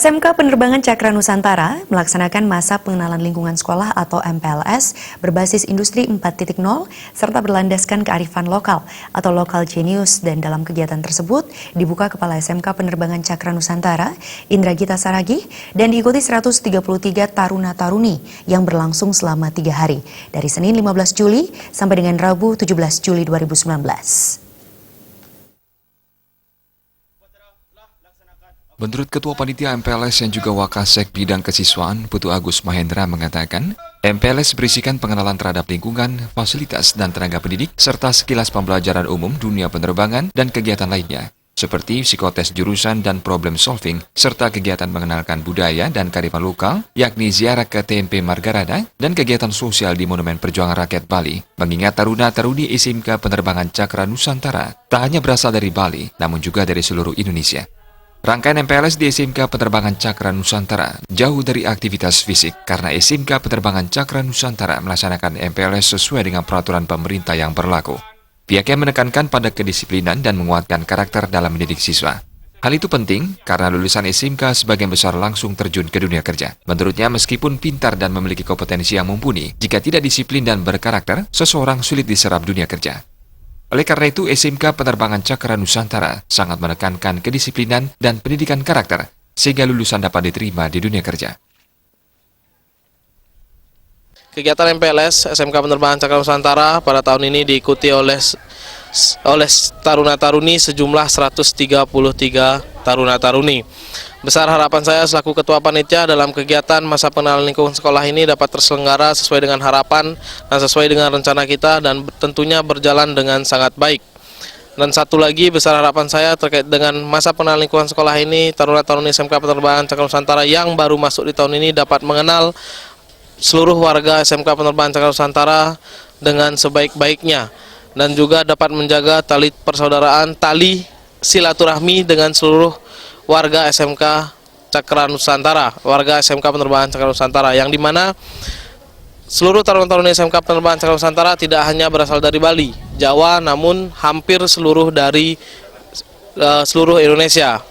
SMK Penerbangan Cakra Nusantara melaksanakan masa pengenalan lingkungan sekolah atau MPLS berbasis Industri 4.0 serta berlandaskan kearifan lokal atau Local Genius, dan dalam kegiatan tersebut dibuka Kepala SMK Penerbangan Cakra Nusantara Indra Gita Saragih dan diikuti 133 taruna-taruni yang berlangsung selama 3 hari dari Senin 15 Juli sampai dengan Rabu 17 Juli 2019. Menurut Ketua Panitia MPLS yang juga Wakasek Bidang Kesiswaan, Putu Agus Mahendra mengatakan, MPLS berisikan pengenalan terhadap lingkungan, fasilitas, dan tenaga pendidik, serta sekilas pembelajaran umum dunia penerbangan dan kegiatan lainnya, seperti psikotes jurusan dan problem solving, serta kegiatan mengenalkan budaya dan kearifan lokal, yakni ziarah ke TMP Margarada dan kegiatan sosial di Monumen Perjuangan Rakyat Bali, mengingat taruna-taruni SMK Penerbangan Cakra Nusantara tak hanya berasal dari Bali, namun juga dari seluruh Indonesia. Rangkaian MPLS di SMK Penerbangan Cakra Nusantara jauh dari aktivitas fisik karena SMK Penerbangan Cakra Nusantara melaksanakan MPLS sesuai dengan peraturan pemerintah yang berlaku. Pihaknya menekankan pada kedisiplinan dan menguatkan karakter dalam mendidik siswa. Hal itu penting karena lulusan SMK sebagian besar langsung terjun ke dunia kerja. Menurutnya, meskipun pintar dan memiliki kompetensi yang mumpuni, jika tidak disiplin dan berkarakter, seseorang sulit diserap dunia kerja. Oleh karena itu, SMK Penerbangan Cakra Nusantara sangat menekankan kedisiplinan dan pendidikan karakter, sehingga lulusan dapat diterima di dunia kerja. Kegiatan MPLS SMK Penerbangan Cakra Nusantara pada tahun ini diikuti oleh taruna-taruni sejumlah 133 taruna-taruni. Besar harapan saya selaku Ketua Panitia dalam kegiatan masa pengenalan lingkungan sekolah ini dapat terselenggara sesuai dengan harapan dan sesuai dengan rencana kita, dan tentunya berjalan dengan sangat baik. Dan satu lagi besar harapan saya terkait dengan masa pengenalan lingkungan sekolah ini, taruna-taruni SMK Penerbangan Cakra Nusantara yang baru masuk di tahun ini dapat mengenal seluruh warga SMK Penerbangan Cakra Nusantara dengan sebaik-baiknya, dan juga dapat menjaga tali persaudaraan, tali silaturahmi dengan seluruh warga SMK Cakra Nusantara, warga SMK Penerbangan Cakra Nusantara, yang dimana seluruh taruna-taruni SMK Penerbangan Cakra Nusantara tidak hanya berasal dari Bali, Jawa, namun hampir seluruh dari seluruh Indonesia.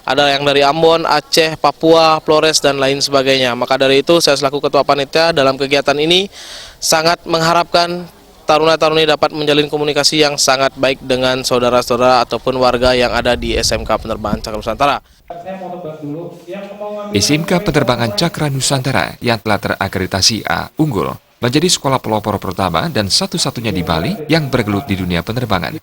Ada yang dari Ambon, Aceh, Papua, Flores, dan lain sebagainya. Maka dari itu, saya selaku Ketua Panitia dalam kegiatan ini sangat mengharapkan taruna-taruni dapat menjalin komunikasi yang sangat baik dengan saudara-saudara ataupun warga yang ada di SMK Penerbangan Cakra Nusantara. SMK Penerbangan Cakra Nusantara yang telah terakreditasi A unggul menjadi sekolah pelopor pertama dan satu-satunya di Bali yang bergelut di dunia penerbangan.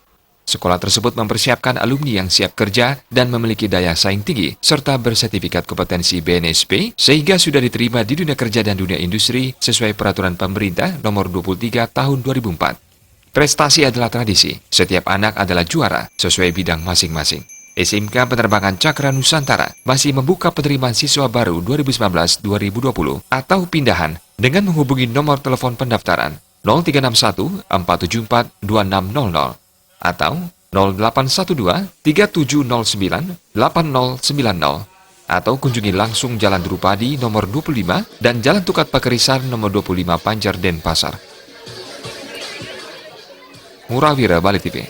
Sekolah tersebut mempersiapkan alumni yang siap kerja dan memiliki daya saing tinggi, serta bersertifikat kompetensi BNSP, sehingga sudah diterima di dunia kerja dan dunia industri sesuai peraturan pemerintah nomor 23 tahun 2004. Prestasi adalah tradisi, setiap anak adalah juara sesuai bidang masing-masing. SMK Penerbangan Cakra Nusantara masih membuka penerimaan siswa baru 2019-2020 atau pindahan dengan menghubungi nomor telepon pendaftaran 0361 474 2600 atau 0812-3709-8090 atau kunjungi langsung Jalan Drupadi nomor 25 dan Jalan Tukat Pakerisan nomor 25 Panjar Denpasar. Murawira, Bali TV.